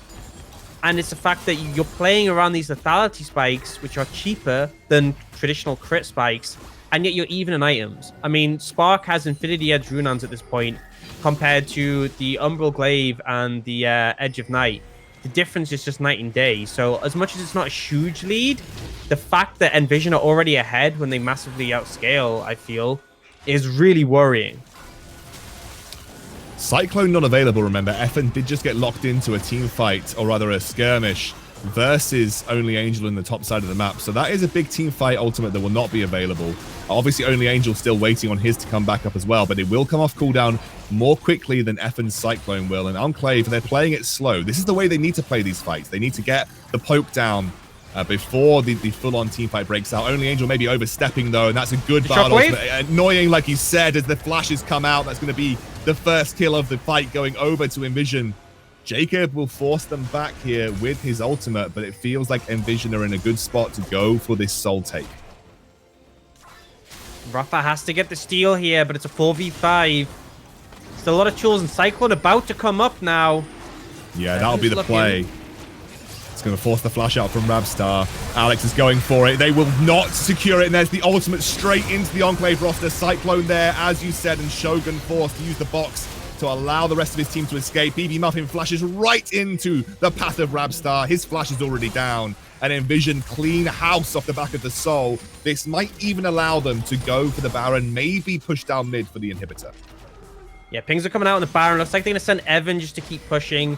And it's the fact that you're playing around these lethality spikes, which are cheaper than traditional crit spikes, and yet you're even in items. I mean, Spark has Infinity Edge Runans at this point compared to the Umbral Glaive and the Edge of Night. The difference is just night and day. So as much as it's not a huge lead, the fact that Nvision are already ahead when they massively outscale, I feel, is really worrying. Cyclone not available, remember. FN did just get locked into a team fight, or rather a skirmish, versus Only Angel in the top side of the map. So that is a big team fight ultimate that will not be available. Obviously, Only Angel still waiting on his to come back up as well, but it will come off cooldown more quickly than FN's Cyclone will. And Enclave, they're playing it slow. This is the way they need to play these fights. They need to get the poke down before the full-on team fight breaks out. Only Angel may be overstepping, though, and that's a good Bard ultimate. Annoying, like you said, as the flashes come out. That's going to be the first kill of the fight going over to Nvision. Jacob will force them back here with his ultimate, but it feels like Nvision are in a good spot to go for this soul take. Rafa has to get the steal here, but it's a 4v5. Still a lot of tools, and Cyclone about to come up now. Yeah, that'll be the play. It's going to force the flash out from Rabstar. Alex is going for it. They will not secure it, and there's the ultimate straight into the Enclave roster. Cyclone there, as you said, and Shogun forced to use the box to allow the rest of his team to escape. BB Muffin flashes right into the path of Rabstar. His flash is already down, and Nvision clean house off the back of the Soul. This might even allow them to go for the Baron, maybe push down mid for the inhibitor. Yeah, pings are coming out on the Baron. Looks like they're going to send Evan just to keep pushing.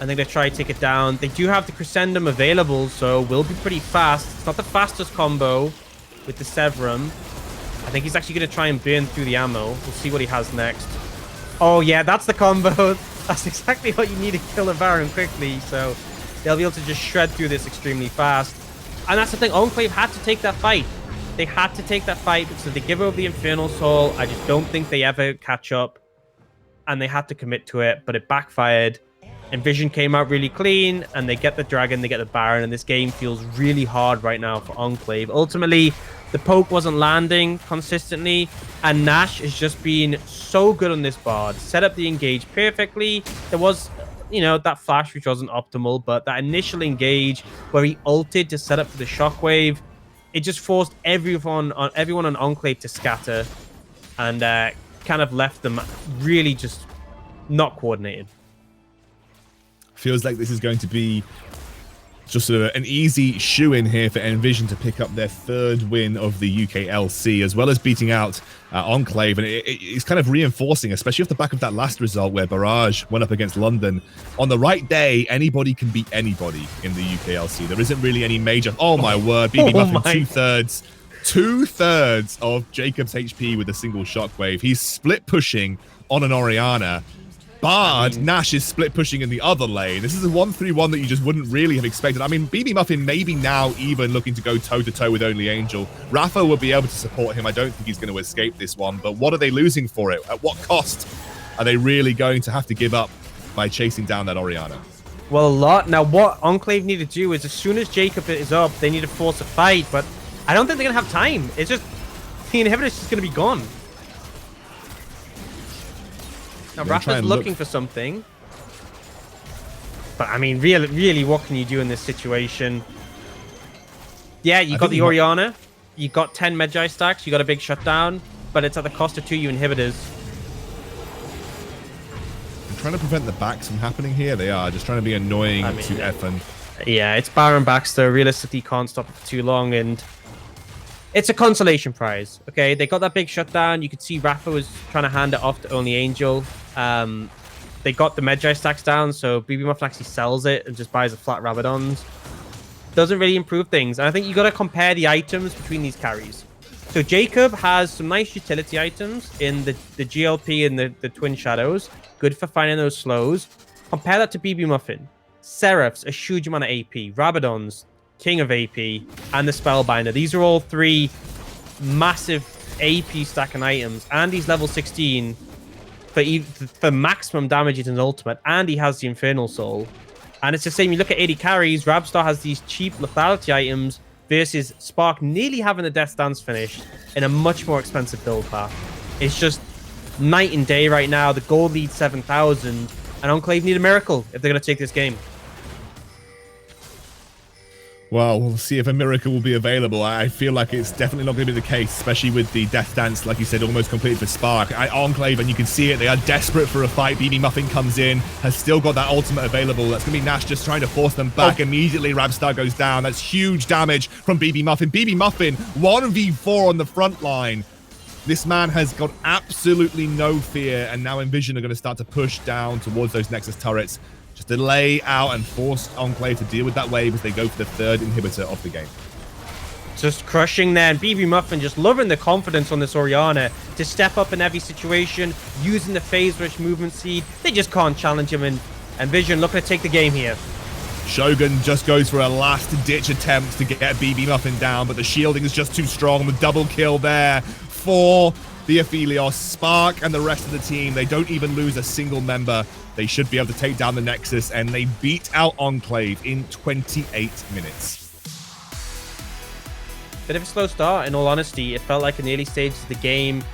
I think they try to take it down. They do have the Crescendum available, so will be pretty fast. It's not the fastest combo with the Severum. I think he's actually going to try and burn through the ammo. We'll see what he has next. Oh, yeah, that's the combo. That's exactly what you need to kill a Baron quickly. So they'll be able to just shred through this extremely fast. And that's the thing. Enclave had to take that fight. They had to take that fight because if they give over the Infernal Soul, I just don't think they ever catch up. And they had to commit to it, but it backfired. Nvision came out really clean, and they get the Dragon, they get the Baron, and this game feels really hard right now for Enclave. Ultimately, the poke wasn't landing consistently, and Nash has just been so good on this Bard. Set up the engage perfectly. There was, you know, that flash which wasn't optimal, but that initial engage where he ulted to set up for the Shockwave, it just forced everyone on Enclave to scatter, and kind of left them really just not coordinated. Feels like this is going to be just an easy shoe-in here for Nvision to pick up their third win of the UKLC, as well as beating out Enclave. And it's kind of reinforcing, especially off the back of that last result where Barrage went up against London. On the right day, anybody can beat anybody in the UKLC. There isn't really any major... Oh, my word. BB Muffin, two-thirds of Jacob's HP with a single Shockwave. He's split pushing on an Orianna. Bard, Nash is split pushing in the other lane. This is a 1-3-1 that you just wouldn't really have expected. I mean, BB Muffin maybe now even looking to go toe-to-toe with Only Angel. Rafa will be able to support him. I don't think he's going to escape this one. But what are they losing for it? At what cost are they really going to have to give up by chasing down that Orianna? Well, a lot. Now, what Enclave need to do is as soon as Jacob is up, they need to force a fight. But I don't think they're going to have time. It's just... the inhibitor's just going to be gone. Now, Rafa's looking for something. But, I mean, really, what can you do in this situation? Yeah, you got the Orianna. You got 10 Magi stacks. You got a big shutdown. But it's at the cost of 2 inhibitors. They're trying to prevent the backs from happening here. They are just trying to be annoying to FN. Yeah, it's Baron Baxter. Realistically, can't stop it for too long. And it's a consolation prize. Okay, they got that big shutdown. You could see Rafa was trying to hand it off to Only Angel. They got the Magi stacks down, so BB Muffin actually sells it and just buys a flat Rabadons. Doesn't really improve things. And I think you got to compare the items between these carries. So Jacob has some nice utility items in the GLP and the Twin Shadows. Good for finding those slows. Compare that to BB Muffin. Seraphs, a huge amount of AP. Rabadons, King of AP, and the Spellbinder. These are all 3 massive AP stacking items. And he's level 16 for maximum damage in his ultimate. And he has the Infernal Soul. And it's the same. You look at 80 carries. Rabstar has these cheap lethality items versus Spark nearly having a Death Dance finish in a much more expensive build path. It's just night and day right now. The gold lead 7,000, and Enclave need a miracle if they're going to take this game. Well, we'll see if a miracle will be available. I feel like it's definitely not going to be the case, especially with the Death Dance, like you said, almost completed for Spark. Enclave, and you can see it, they are desperate for a fight. BB Muffin comes in, has still got that ultimate available. That's going to be Nash just trying to force them back. Immediately, Rabstar goes down. That's huge damage from BB Muffin. BB Muffin, 1v4 on the front line. This man has got absolutely no fear, and now Nvision are going to start to push down towards those Nexus turrets. Just delay out and force Enclave to deal with that wave as they go for the third inhibitor of the game. Just crushing there, and BB Muffin just loving the confidence on this Orianna to step up in every situation, using the phase rush movement seed. They just can't challenge him, and Nvision looking to take the game here. Shogun just goes for a last-ditch attempt to get BB Muffin down, but the shielding is just too strong. The double kill there for the Aphelios. Spark and the rest of the team, they don't even lose a single member. They should be able to take down the Nexus, and they beat out Enclave in 28 minutes. Bit of a slow start, in all honesty. It felt like in the early stages of the game,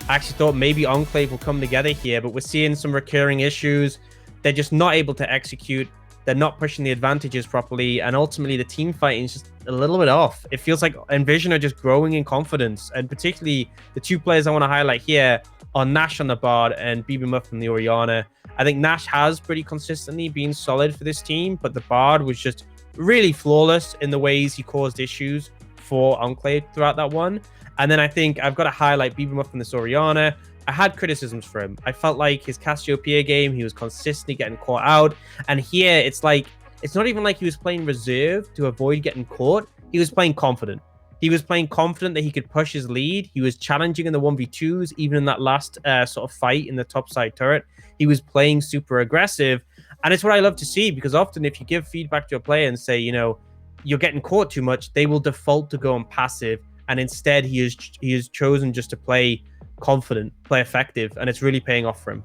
I actually thought maybe Enclave will come together here, but we're seeing some recurring issues. They're just not able to execute. They're not pushing the advantages properly, and ultimately the team fighting is just a little bit off. It feels like Nvision are just growing in confidence, and particularly the two players I want to highlight here are Nash on the Bard and BB Muffin on the Orianna. I think Nash has pretty consistently been solid for this team, but the Bard was just really flawless in the ways he caused issues for Enclave throughout that one. And then I think I've got to highlight BB Muffin and this Orianna. I had criticisms for him. I felt like his Cassiopeia game, he was consistently getting caught out. And here, it's like, it's not even like he was playing reserve to avoid getting caught. He was playing confident. He was playing confident that he could push his lead. He was challenging in the 1v2s, even in that last sort of fight in the top side turret. He was playing super aggressive. And it's what I love to see, because often if you give feedback to a player and say, you know, you're getting caught too much, they will default to go on passive. And instead, he has chosen just to play confident, play effective, and it's really paying off for him.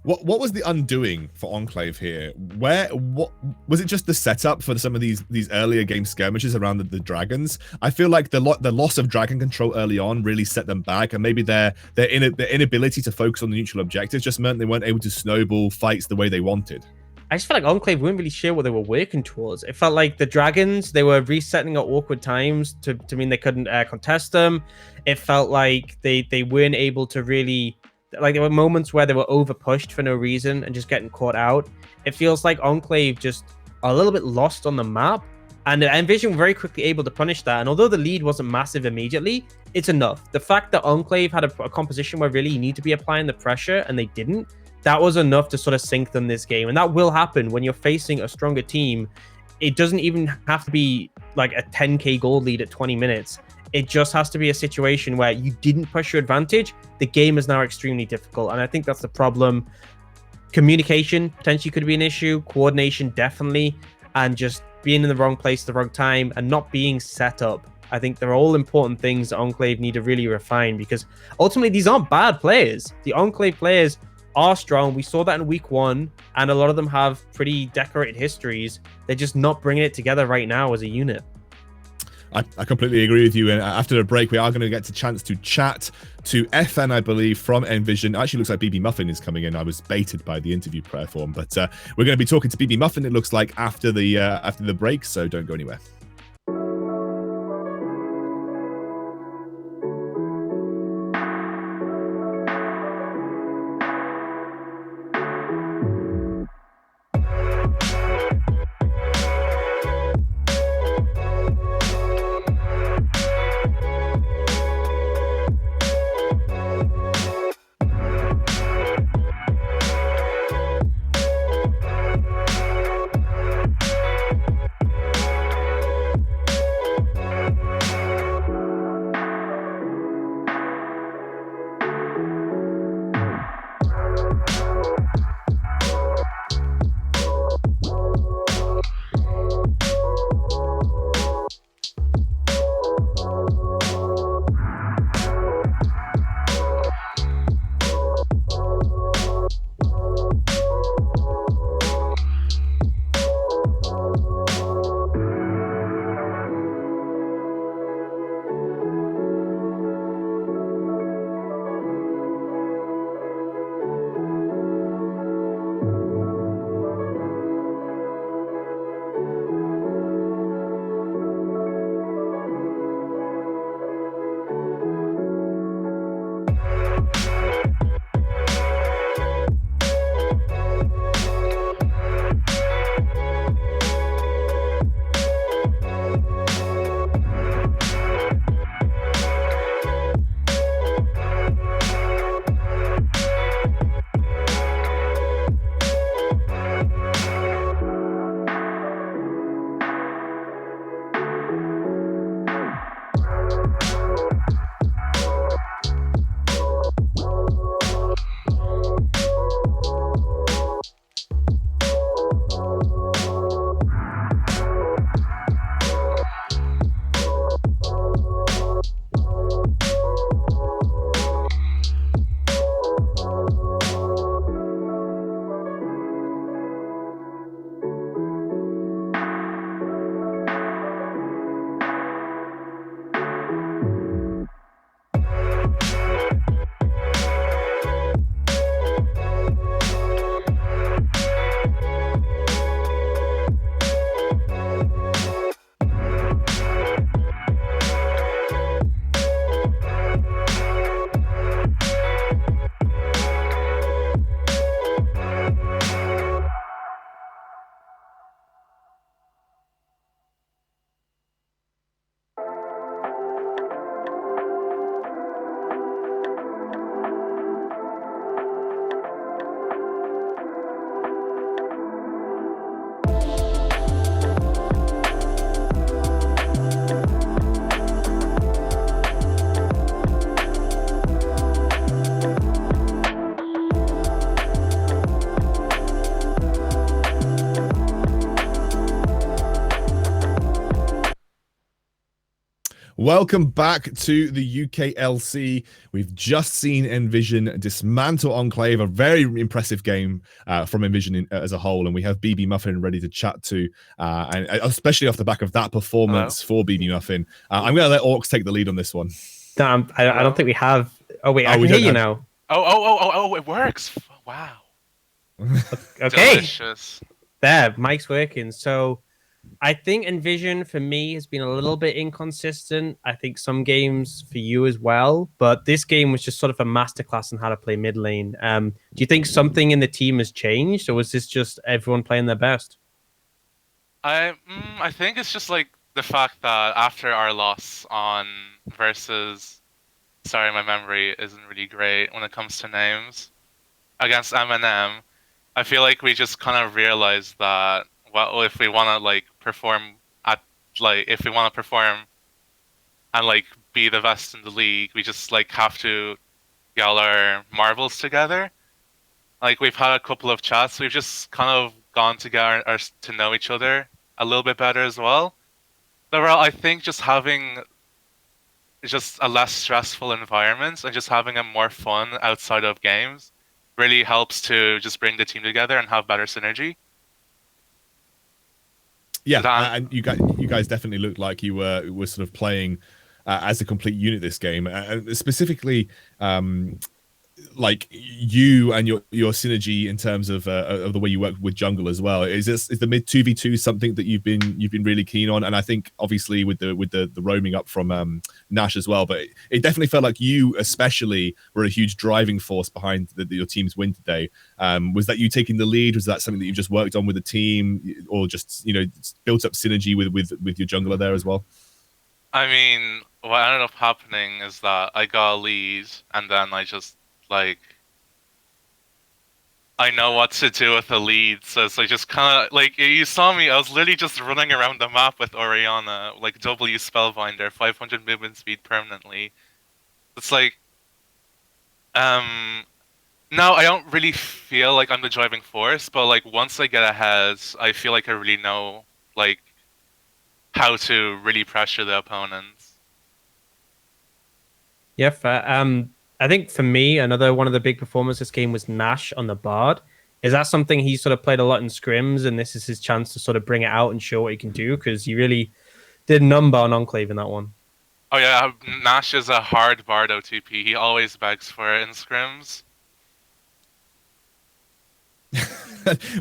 What was the undoing for Enclave here? What was it? Just the setup for some of these earlier game skirmishes around the dragons? I feel like the loss of dragon control early on really set them back, and maybe their inability to focus on the neutral objectives just meant they weren't able to snowball fights the way they wanted. I just felt like Enclave weren't really sure what they were working towards. It felt like the dragons, they were resetting at awkward times to mean they couldn't contest them. It felt like they weren't able to really, like, there were moments where they were over pushed for no reason and just getting caught out. It feels like Enclave just a little bit lost on the map, and Nvision were very quickly able to punish that. And although the lead wasn't massive immediately, it's enough. The fact that Enclave had a composition where really you need to be applying the pressure and they didn't, that was enough to sort of sink them this game. And that will happen when you're facing a stronger team. It doesn't even have to be like a 10k gold lead at 20 minutes. It just has to be a situation where you didn't push your advantage. The game is now extremely difficult. And I think that's the problem. Communication potentially could be an issue. Coordination, definitely. And just being in the wrong place at the wrong time and not being set up. I think they're all important things that Enclave need to really refine, because ultimately these aren't bad players. The Enclave players are strong. We saw that in week one, and a lot of them have pretty decorated histories. They're just not bringing it together right now as a unit. I completely agree with you. And after the break, we are going to get a chance to chat to FN, I believe, from Nvision. It actually looks like BB Muffin is coming in. I was baited by the interview prayer form, but we're going to be talking to BB Muffin, it looks like, after the break. So don't go anywhere. Welcome back to the UKLC. We've just seen Nvision dismantle Enclave, a very impressive game from Nvision as a whole, and we have BB Muffin ready to chat to, and especially off the back of that performance for BB Muffin. I'm going to let Orcs take the lead on this one. Damn, I don't think we have. Oh wait, I can we hear don't you have- now. Oh, it works. Wow. Okay, Delicious. there, mic's working. So I think Envision for me has been a little bit inconsistent. I think some games for you as well, but this game was just sort of a masterclass on how to play mid lane. Do you think something in the team has changed, or was this just everyone playing their best? I think it's just like the fact that after our loss on versus, sorry, my memory isn't really great when it comes to names, against M&M, I feel like we just kind of realized that, well, if we want to like perform at like if we want to perform and like be the best in the league, we just like have to get all our marbles together. Like we've had a couple of chats, we've just kind of gone to get our to know each other a little bit better as well. Overall, I think just having just a less stressful environment and just having a more fun outside of games really helps to just bring the team together and have better synergy. Yeah, and you guys definitely looked like you were sort of playing as a complete unit this game, specifically. Like you and your synergy in terms of the way you work with jungle as well. Is the mid 2v2 something that you've been really keen on? And I think obviously with the roaming up from Nash as well, but it definitely felt like you especially were a huge driving force behind your team's win today. Was that you taking the lead? Was that something that you've just worked on with the team, or just built up synergy with your jungler there as well? I mean, what ended up happening is that I got a lead, and then I just like I know what to do with the lead, so it's like just kind of like you saw me. I was literally just running around the map with Orianna, like W Spellbinder, 500 movement speed permanently. It's like, now I don't really feel like I'm the driving force, but like once I get ahead, I feel like I really know like how to really pressure the opponents. Yeah, fair. I think for me, another one of the big performances this game was Nash on the Bard. Is that something he sort of played a lot in scrims, and this is his chance to sort of bring it out and show what he can do? Because he really did a number on Enclave in that one. Oh yeah, Nash is a hard Bard OTP. He always begs for it in scrims.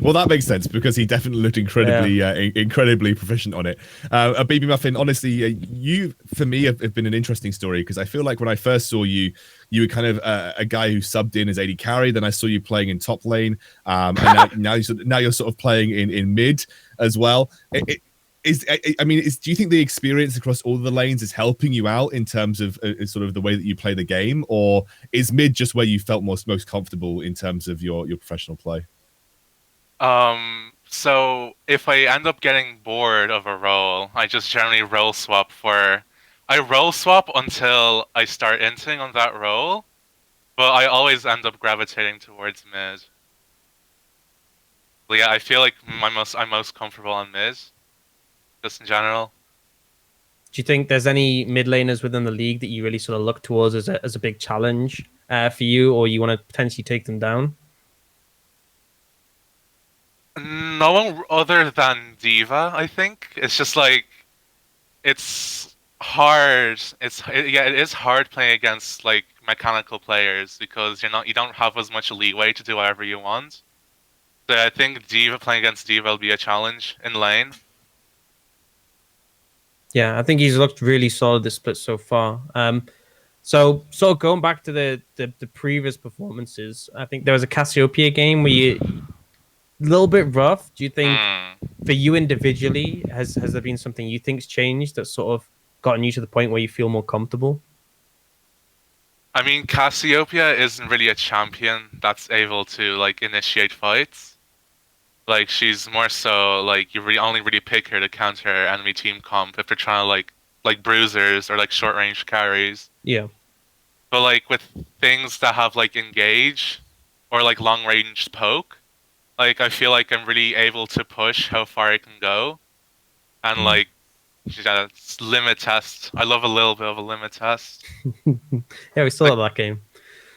Well, that makes sense because he definitely looked incredibly proficient on it. BB Muffin, honestly, you for me have been an interesting story because I feel like when I first saw you, you were kind of a guy who subbed in as AD carry. Then I saw you playing in top lane, and now you're sort of playing in mid as well. Do you think the experience across all the lanes is helping you out in terms of sort of the way that you play the game, or is mid just where you felt most comfortable in terms of your professional play? So if I end up getting bored of a role, I just generally I role swap until I start inting on that role, but I always end up gravitating towards mid. But yeah, I feel like I'm most comfortable on mid, just in general. Do you think there's any mid laners within the league that you really sort of look towards as a big challenge for you, or you want to potentially take them down? No one other than D.Va, I think. It's just like it's hard. It is hard playing against like mechanical players because you don't have as much leeway to do whatever you want. So I think playing against D.Va will be a challenge in lane. Yeah, I think he's looked really solid this split so far. So going back to the previous performances, I think there was a Cassiopeia game where you a little bit rough. Do you think for you individually, has there been something you think's changed that's sort of gotten you to the point where you feel more comfortable? I mean, Cassiopeia isn't really a champion that's able to like initiate fights. Like she's more so like you only really pick her to counter enemy team comp if they're trying to like bruisers or like short range carries. Yeah. But like with things that have like engage or like long range poke, like I feel like I'm really able to push how far I can go, and like She's got a limit test. I love a little bit of a limit test. Yeah, we still have that game.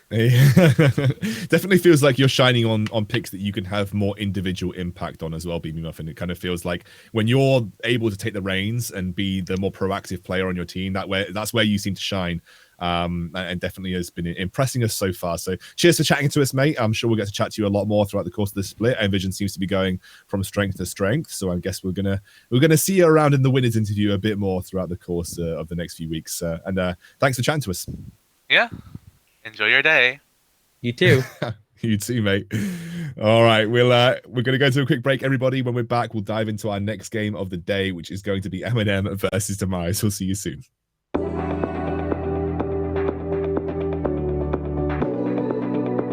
Definitely feels like you're shining on picks that you can have more individual impact on as well, Beamy Muffin. It kind of feels like when you're able to take the reins and be the more proactive player on your team, that's where you seem to shine. And definitely has been impressing us so far. So cheers for chatting to us, mate. I'm sure we'll get to chat to you a lot more throughout the course of this split. Nvision seems to be going from strength to strength, so I guess we're gonna see you around in the winners interview a bit more throughout the course of the next few weeks. And thanks for chatting to us. Yeah. Enjoy your day. You too. You too, mate. All right, we're going to go to a quick break, everybody. When we're back, we'll dive into our next game of the day, which is going to be M&M versus Demise. We'll see you soon.